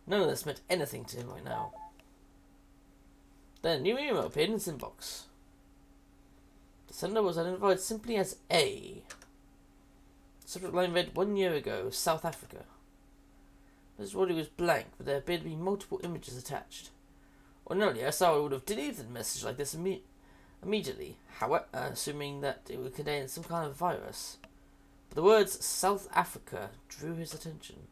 None of this meant anything to him right now. Then a new email appeared in his inbox. The sender was identified simply as A. The subject line read, 1 year ago, South Africa. This body was blank, but there appeared to be multiple images attached. Ordinarily, Osawa would have deleted a message like this immediately, however, assuming that it would contain some kind of virus. But the words South Africa drew his attention.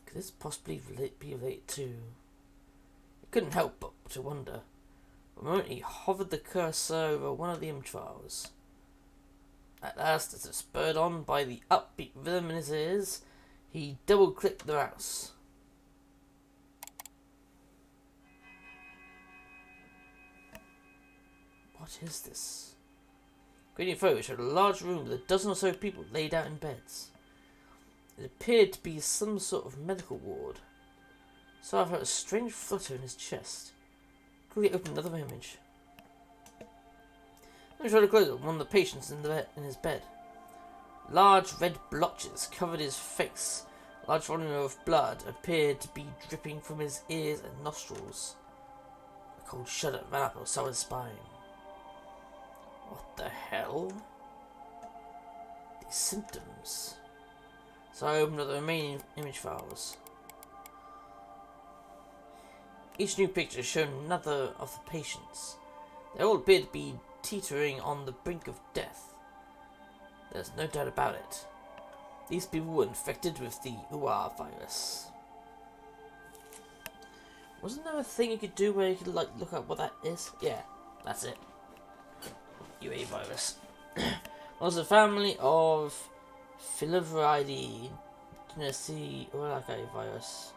Could this possibly be related to... He couldn't help but to wonder. For a moment he hovered the cursor over one of the image files. At last, as if spurred on by the upbeat rhythm in his ears, he double-clicked the mouse. What is this? Gradient photo showed a large room with a dozen or so people laid out in beds. It appeared to be some sort of medical ward. So I felt a strange flutter in his chest. Quickly opened another image. Then he tried to close it, one of the patients in his bed. Large red blotches covered his face. A large volume of blood appeared to be dripping from his ears and nostrils. A cold shudder ran up Osawa's spine. What the hell? These symptoms. So I opened up the remaining image files. Each new picture showed another of the patients. They all appeared to be teetering on the brink of death. There's no doubt about it. These people were infected with the UA virus. Wasn't there a thing you could do where you could look up what that is? Yeah, that's it. UA virus. Was a family of Filaviridae virus.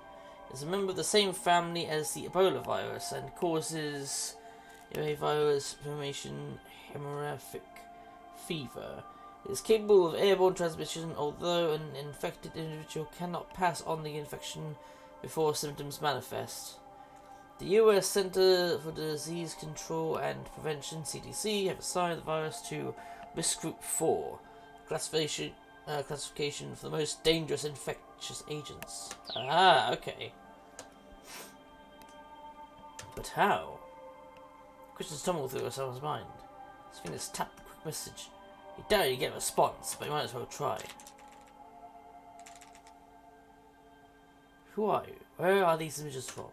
Is a member of the same family as the Ebola virus and causes UA virus formation hemorrhagic fever. It is capable of airborne transmission, although an infected individual cannot pass on the infection before symptoms manifest. The US Center for Disease Control and Prevention, CDC, have assigned the virus to Risk Group 4, classification for the most dangerous infectious agents. Ah, okay. But how? Questions tumbled through someone's mind. His fingers tapped the quick message. He doubted he'd get a response, but he might as well try. Who are you? Where are these images from?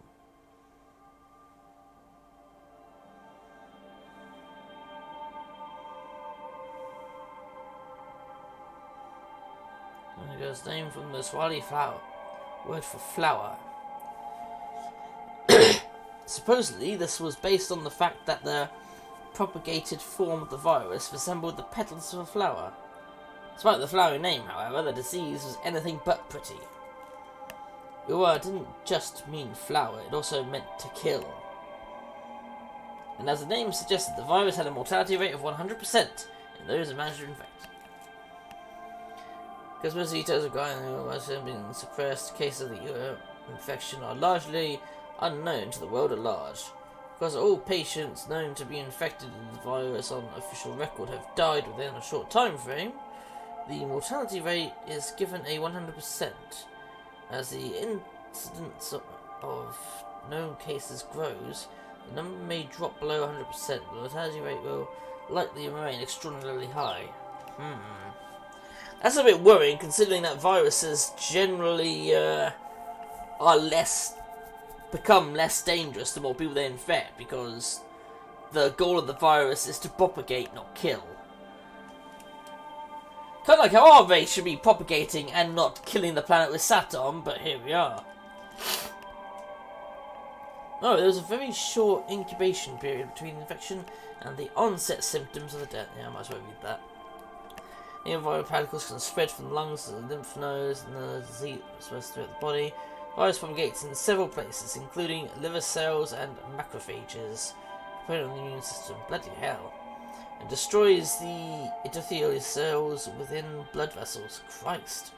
And it goes name from the Swahili flower. Word for flower. Supposedly, this was based on the fact that the propagated form of the virus resembled the petals of a flower. Despite the flowery name, however, the disease was anything but pretty. Ua didn't just mean flower, it also meant to kill. And as the name suggested, the virus had a mortality rate of 100% in those it managed to infect. Because most details regarding the Ua have been suppressed, cases of the Ua infection are largely unknown to the world at large. Because all patients known to be infected with the virus on official record have died within a short time frame, the mortality rate is given a 100%. As the incidence of known cases grows, the number may drop below 100%, but the mortality rate will likely remain extraordinarily high. That's a bit worrying, considering that viruses generally become less dangerous the more people they infect, because the goal of the virus is to propagate, not kill. Kind of like how our race should be propagating and not killing the planet we're sat on, but here we are. Oh, there was a very short incubation period between the infection and the onset symptoms of the death. Yeah, I might as well read that. The viral particles can spread from the lungs to the lymph nodes and the disease spreads throughout the body. The virus propagates in several places, including liver cells and macrophages, component of the immune system. Bloody hell. And destroys the endothelial cells within blood vessels. Christ.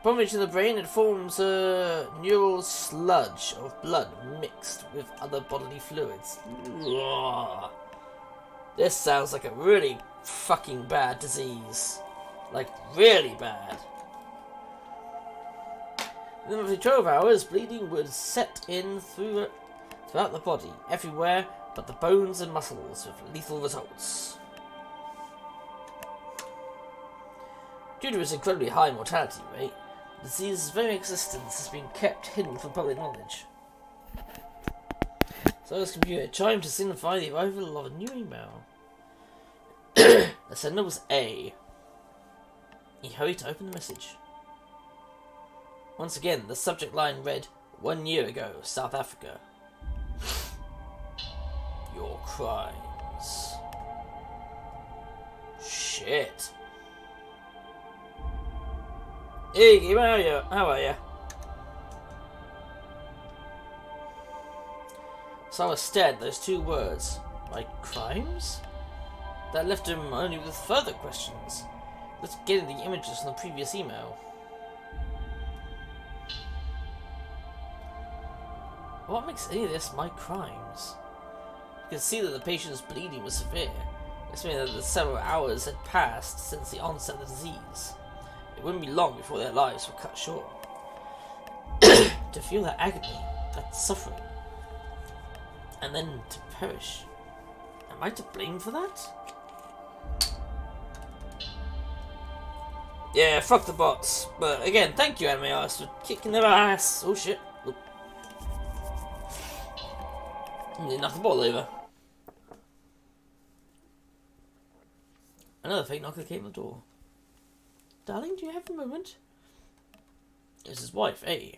Upon reaching the brain, it forms a neural sludge of blood mixed with other bodily fluids. Ugh. This sounds like a really fucking bad disease. Like, really bad. Within roughly 12 hours, bleeding would set in throughout the body, everywhere but the bones and muscles, with lethal results. Due to its incredibly high mortality rate, the disease's very existence has been kept hidden from public knowledge. So this computer chimed to signify the arrival of a new email. The sender was A. He hurried to open the message. Once again, the subject line read, 1 year ago, South Africa. Your crimes. Shit. Hey, how are you? Osawa stared at those two words. My crimes? That left him only with further questions. Let's get at the images from the previous email. What makes any of this my crimes? You can see that the patient's bleeding was severe, estimating that several hours had passed since the onset of the disease. It wouldn't be long before their lives were cut short. To feel that agony, that suffering, and then to perish. Am I to blame for that? Yeah, fuck the bots. But again, thank you, anime artists, for kicking their ass. Oh shit. Nearly knocked the ball over. Another fake knocker came at the door. Darling, do you have a moment? It's his wife, eh?